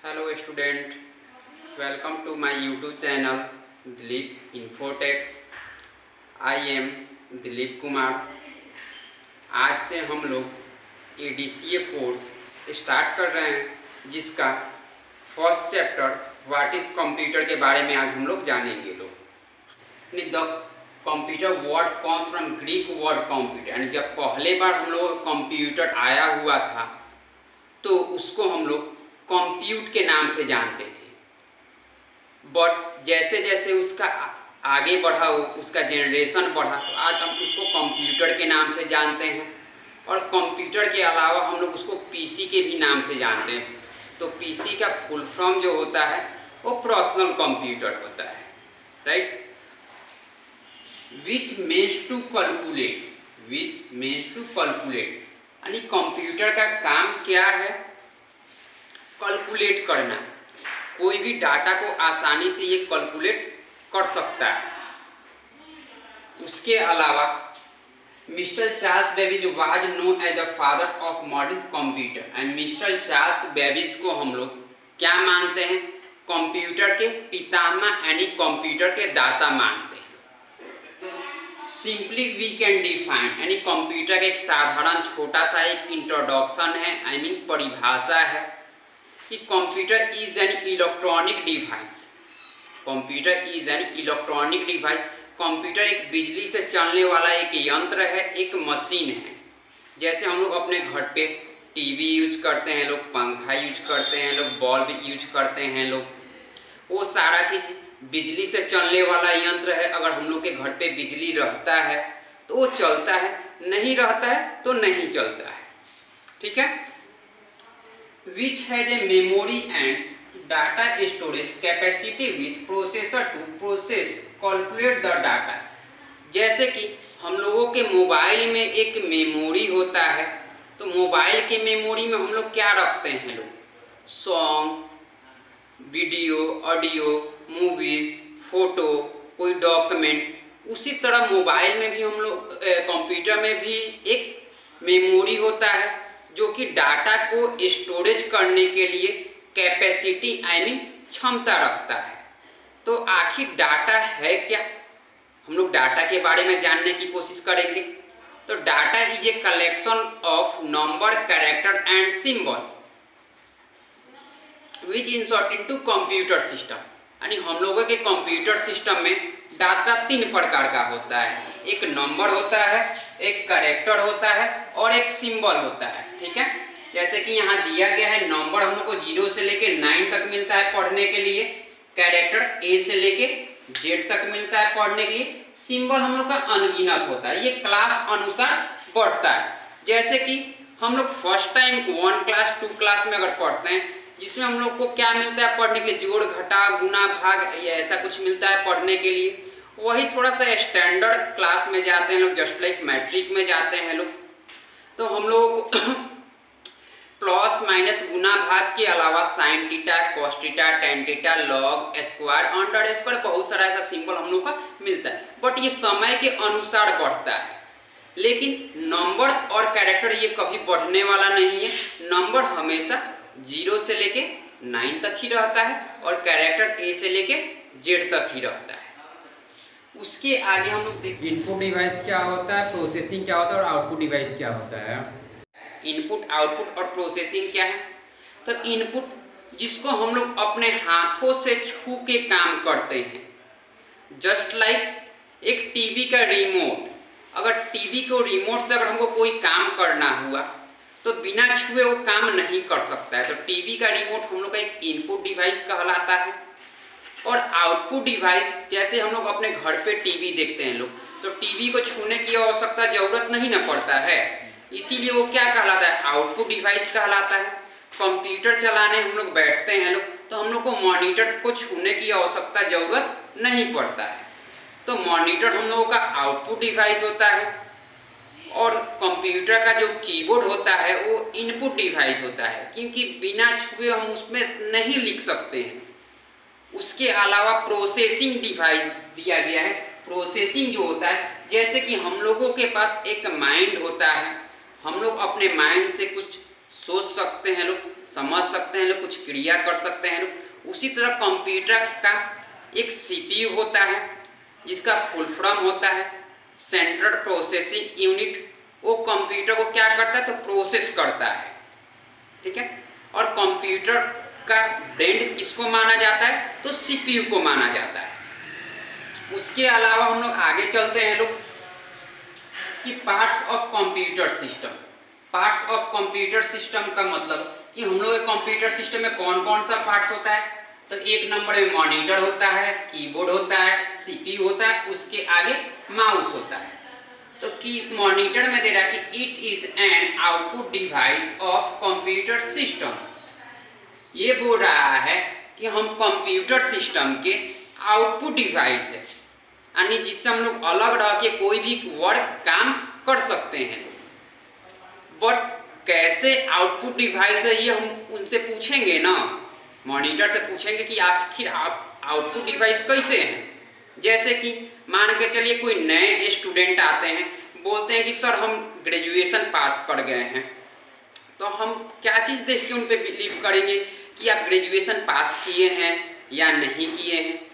Hello student, welcome to my YouTube channel Dilip Infotech. I am Dilip Kumar. आज से हम लोग ADCA कोर्स स्टार्ट कर रहे हैं, जिसका first chapter what is computer के बारे में आज हम लोग जानेंगे। The computer word comes from Greek word computer, यानी जब पहले बार हम लोग कंप्यूटर आया हुआ था तो उसको हम लोग कंप्यूट के नाम से जानते थे। बट जैसे जैसे उसका आगे बढ़ा, उसका जनरेशन बढ़ा, तो आज हम उसको कंप्यूटर के नाम से जानते हैं। और कंप्यूटर के अलावा हम लोग उसको पीसी के भी नाम से जानते हैं। तो पीसी का फुल फॉर्म जो होता है वो पर्सनल कंप्यूटर होता है, right. Which means to calculate, which means to calculate, यानी कंप्यूटर का काम क्या है? कैलकुलेट करना। कोई भी डाटा को आसानी से ये कैलकुलेट कर सकता है। उसके अलावा mister Charles Babbage was known as the father of modern computer, and mister Charles Babbage को हम लोग क्या मानते हैं? कंप्यूटर के पितामह यानी कंप्यूटर के दाता मानते हैं। सिंपली वी कैन डिफाइन, यानी कंप्यूटर का एक साधारण छोटा सा एक इंट्रोडक्शन है, आई मीन परिभाषा है कि computer is an electronic device. Computer is an electronic device. Computer एक बिजली से चलने वाला एक यंत्र है, एक मशीन है। जैसे हम लोग अपने घर पे टीवी यूज करते हैं, लोग पंखा यूज करते हैं, लोग बल्ब यूज करते हैं, लोग वो सारा चीज़ बिजली से चलने वाला यंत्र है। अगर हम लोग के घर पे बिजली रहता है तो वो चलता है, नहीं रहता है तो नहीं चलता है, ठीक है। Which has a memory and data storage capacity with processor to process calculate the data. जैसे कि हम लोगों के मोबाइल में एक मेमोरी होता है, तो मोबाइल के मेमोरी में हम लोग क्या रखते हैं? लोग song, video, audio, movies, photo, कोई डॉक्यूमेंट। उसी तरह मोबाइल में भी हम लोग कंप्यूटर में भी एक मेमोरी होता है जो कि डाटा को स्टोरेज करने के लिए कैपेसिटी आई मीन क्षमता रखता है। तो आखिर डाटा है क्या? हम लोग डाटा के बारे में जानने की कोशिश करेंगे। तो data is a collection of number, character and symbol which insert into computer system. यानी हम लोगों के कंप्यूटर सिस्टम में डाटा तीन प्रकार का होता है। एक नंबर होता है, एक कैरेक्टर होता है और एक सिंबल होता है, ठीक है। जैसे कि यहाँ दिया गया है, नंबर हम लोग को 0 से लेके 9 तक मिलता है पढ़ने के लिए, कैरेक्टर A से लेके Z तक मिलता है पढ़ने के लिए, सिंबल हम लोग का अनगिनत होता है। ये क्लास अनुसार बढ़ता है। जैसे कि हम लोग फर्स्ट टाइम 1 क्लास 2 क्लास में अगर पढ़ते हैं, जिसमें हम लोग को क्या मिलता है पढ़ने के लिए? जोड़, घटा, गुना, भाग, या ऐसा कुछ मिलता है पढ़ने के लिए। वही थोड़ा सा स्टैंडर्ड क्लास में जाते हैं लोग, जस्ट लाइक मैट्रिक में जाते हैं लोग, तो हम लोगों को प्लस माइनस गुना भाग के अलावा sine theta, cos theta, tan theta, log, square, under square, बहुत सारा ऐसा सिंबल हम लोग का मिलता है। बट ये समय के अनुसार बढ़ता है। लेकिन नंबर और कैरेक्टर ये कभी बढ़ने वाला नहीं है। नंबर हमेशा 0 से लेके 9 तक ही रहता है और कैरेक्टर A से लेके Z तक ही रहता है। उसके आगे हम लोग देखते हैं इनपुट डिवाइस क्या होता है, प्रोसेसिंग क्या होता है और आउटपुट डिवाइस क्या होता है। इनपुट, आउटपुट और प्रोसेसिंग क्या है? तो इनपुट जिसको हम लोग अपने हाथों से छू के काम करते हैं, जस्ट लाइक एक टीवी का रिमोट। अगर टीवी को रिमोट से अगर हमको कोई काम करना हुआ तो बिना छुए वो काम नहीं कर सकता है। तो टीवी का रिमोट हम लोग का एक इनपुट डिवाइस कहलाता है। और आउटपुट डिवाइस, जैसे हम लोग अपने घर पे टीवी देखते हैं लोग, तो टीवी को छूने की आवश्यकता जरूरत नहीं ना पड़ता है, इसीलिए वो क्या कहलाता है? आउटपुट डिवाइस कहलाता है। कंप्यूटर चलाने हम लोग बैठते हैं लोग, तो हम लोग को मॉनिटर को छूने की आवश्यकता जरूरत नहीं पड़ता है, तो मॉनिटर हम लोगों का आउटपुट डिवाइस होता है। और कंप्यूटर का जो कीबोर्ड होता है वो इनपुट डिवाइस होता है, क्योंकि बिना छुए हम उसमें नहीं लिख सकते हैं। उसके अलावा प्रोसेसिंग डिवाइस दिया गया है। प्रोसेसिंग जो होता है, जैसे कि हम लोगों के पास एक माइंड होता है, हम लोग अपने माइंड से कुछ सोच सकते हैं लोग, समझ सकते हैं लोग, कुछ क्रिया कर सकते हैं लोग। उसी तरह कंप्यूटर का एक सीपीयू होता है जिसका फुल फॉर्म होता है सेंट्रल प्रोसेसिंग यूनिट। वो कंप्यूटर को क्या करता है, तो प्रोसेस करता है, ठीक है। और कंप्यूटर का ब्रेन किसको माना जाता है, तो सीपीयू को माना जाता है। उसके अलावा हम लोग आगे चलते हैं लोग कि parts of computer system. Parts of computer system का मतलब कि हम लोग कंप्यूटर सिस्टम में कौन कौन सा पार्ट्स होता है, तो एक नंबर में मॉनिटर होता है, कीबोर्ड होता है, सीपीयू होता है, उसके आगे माउस होता है। तो कि मॉनिटर में दे रहा है कि it is an output device of computer system. ये बोल रहा है कि हम कंप्यूटर सिस्टम के आउटपुट डिवाइस है, यानी जिससे हम लोग अलग रह के कोई भी वर्क काम कर सकते हैं। बट कैसे आउटपुट डिवाइस है ये हम उनसे पूछेंगे ना, मॉनिटर से पूछेंगे कि आखिर आप आउटपुट डिवाइस कैसे हैं। जैसे कि मान के चलिए कोई नए स्टूडेंट आते हैं, बोलते हैं कि सर हम ग्रेजुएशन पास कर गए हैं, तो हम क्या चीज़ देख के उन पर बिलीव करेंगे कि आप ग्रेजुएशन पास किए हैं या नहीं किए हैं।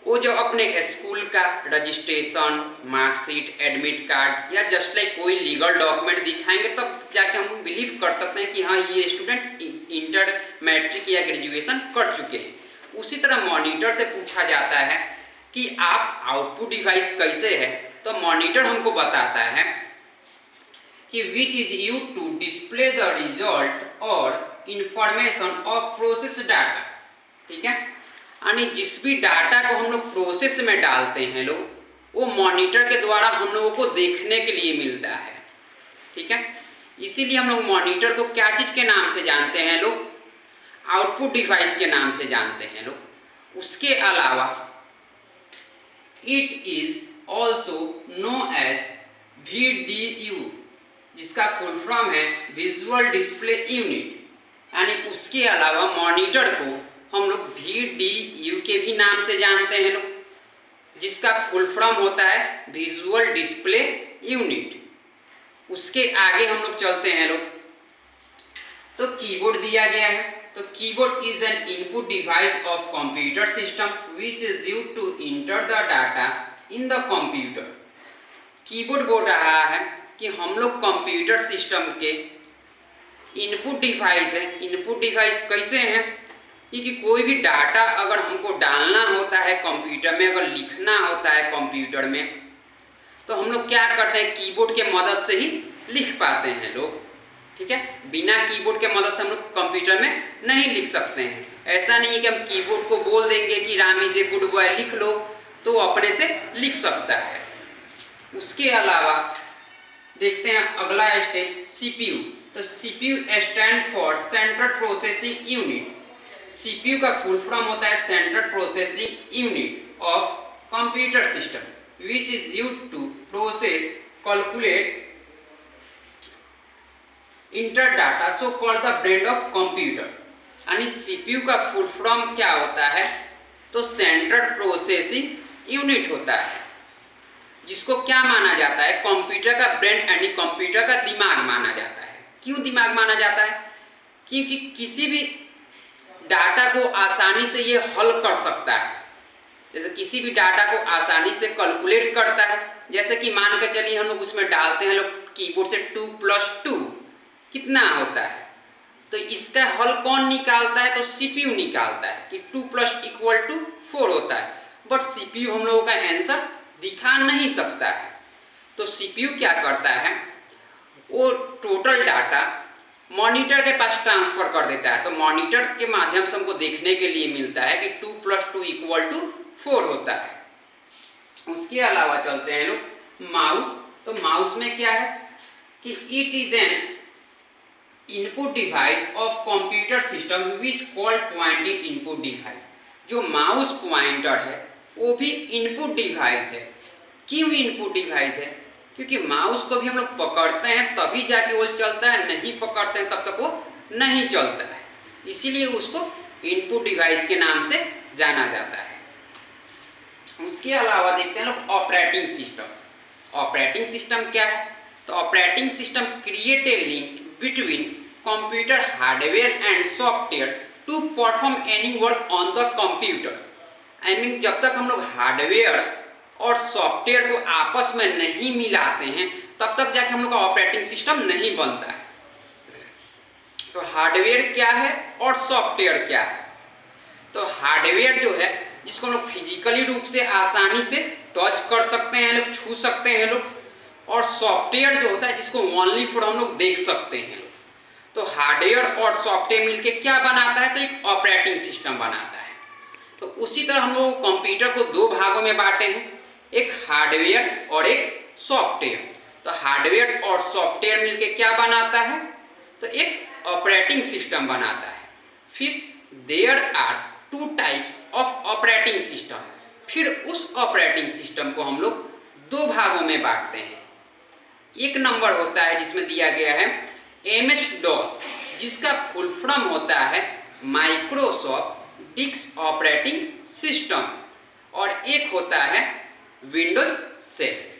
वो जो अपने स्कूल का रजिस्ट्रेशन, मार्कशीट, एडमिट कार्ड या जस्ट लाइक कोई लीगल डॉक्यूमेंट दिखाएंगे तब जाके हम बिलीव कर सकते हैं कि हाँ ये स्टूडेंट इंटर मैट्रिक या ग्रेजुएशन कर चुके हैं। उसी तरह मॉनिटर से पूछा जाता है कि आप आउटपुट डिवाइस कैसे है, तो मॉनिटर हमको बताता है कि which is used to display the result और इंफॉर्मेशन ऑफ प्रोसेस डाटा, ठीक है। यानी जिस भी डाटा को हम लोग प्रोसेस में डालते हैं लोग, वो मॉनिटर के द्वारा हम लोगों को देखने के लिए मिलता है, ठीक है। इसीलिए हम लोग मॉनिटर को क्या चीज़ के नाम से जानते हैं लोग, आउटपुट डिवाइस के नाम से जानते हैं लोग। उसके अलावा it is also known as VDU, जिसका फुल फॉर्म है विजुअल डिस्प्ले यूनिट। यानी उसके अलावा मॉनिटर को हम लोग VDU के भी नाम से जानते हैं लोग, जिसका फुल फॉर्म होता है विजुअल डिस्प्ले यूनिट। उसके आगे हम लोग चलते हैं लोग, तो कीबोर्ड दिया गया है। तो keyboard is an input device of computer system which is used to enter the data in the computer. Keyboard बोल रहा है कि हम लोग कंप्यूटर सिस्टम के इनपुट डिवाइस है। इनपुट डिवाइस कैसे हैं, क्योंकि कोई भी डाटा अगर हमको डालना होता है कंप्यूटर में, अगर लिखना होता है कंप्यूटर में, तो हम लोग क्या करते हैं, कीबोर्ड के मदद से ही लिख पाते हैं लोग, ठीक है। बिना कीबोर्ड के मदद से हम लोग कंप्यूटर में नहीं लिख सकते हैं। ऐसा नहीं है कि हम कीबोर्ड को बोल देंगे कि Ram is a good boy लिख लो, तो अपने से लिख सकता है। उसके अलावा देखते हैं अगला स्टेप सीपीयू। तो CPU stand for central processing unit. CPU का फुल फॉर्म होता है central processing unit of computer system which is used to process, calculate, enter data, so called the brain of computer. यानी CPU का full form क्या होता है, तो central processing unit होता है, जिसको क्या माना जाता है, कंप्यूटर का ब्रेन यानी कंप्यूटर का दिमाग माना जाता है। क्यों दिमाग माना जाता है, क्योंकि किसी भी डाटा को आसानी से ये हल कर सकता है। जैसे किसी भी डाटा को आसानी से कैलकुलेट करता है, जैसे कि मान के चलिए हम लोग उसमें डालते हैं लोग कीबोर्ड से 2 + 2 कितना होता है, तो इसका हल कौन निकालता है, तो सीपीयू निकालता है कि 2 + 4 होता है। बट सीपीयू हम लोगों का आंसर दिखा नहीं सकता है, तो सीपीयू क्या करता है, वो टोटल डाटा मॉनिटर के पास ट्रांसफर कर देता है। तो मॉनिटर के माध्यम से हमको देखने के लिए मिलता है कि 2 + 2 = 4 होता है। उसके अलावा चलते हैं लोग माउस। तो माउस में क्या है कि it is an input device of computer system which called pointing input device. जो माउस पॉइंटर है वो भी इनपुट डिवाइस है। क्यों इनपुट डिवाइस है, क्योंकि माउस को भी हम लोग पकड़ते हैं तभी जाके वो चलता है, नहीं पकड़ते हैं तब तक वो नहीं चलता है, इसीलिए उसको इनपुट डिवाइस के नाम से जाना जाता है। उसके अलावा देखते हैं लोग ऑपरेटिंग सिस्टम। ऑपरेटिंग सिस्टम क्या है, तो operating system create a link between computer hardware and software to perform any work on the computer। I mean जब तक हम लोग हार्डवेयर और सॉफ्टवेयर को आपस में नहीं मिलाते हैं तब तक जाके हम लोग का ऑपरेटिंग सिस्टम नहीं बनता है। तो हार्डवेयर क्या है और सॉफ्टवेयर क्या है? तो हार्डवेयर जो है जिसको हम लोग फिजिकली रूप से आसानी से टच कर सकते हैं लोग, छू सकते हैं लोग, और सॉफ्टवेयर जो होता है जिसको ओनली फॉर हम लोग देख सकते हैं लोग। तो हार्डवेयर और सॉफ्टवेयर मिलके क्या बनाता है? तो एक ऑपरेटिंग सिस्टम बनाता है। तो उसी तरह हम लोग कंप्यूटर को दो भागों में बांटे हैं, एक हार्डवेयर और एक सॉफ्टवेयर। तो हार्डवेयर और सॉफ्टवेयर मिलके क्या बनाता है? तो एक ऑपरेटिंग सिस्टम बनाता है। फिर there are two types of operating system. फिर उस ऑपरेटिंग सिस्टम को हम लोग दो भागों में बांटते हैं। एक नंबर होता है जिसमें दिया गया है MS-DOS, जिसका फुल फॉर्म होता है माइक्रोसॉफ्ट डिस्क ऑपरेटिंग सिस्टम, और एक होता है विंडोज 7।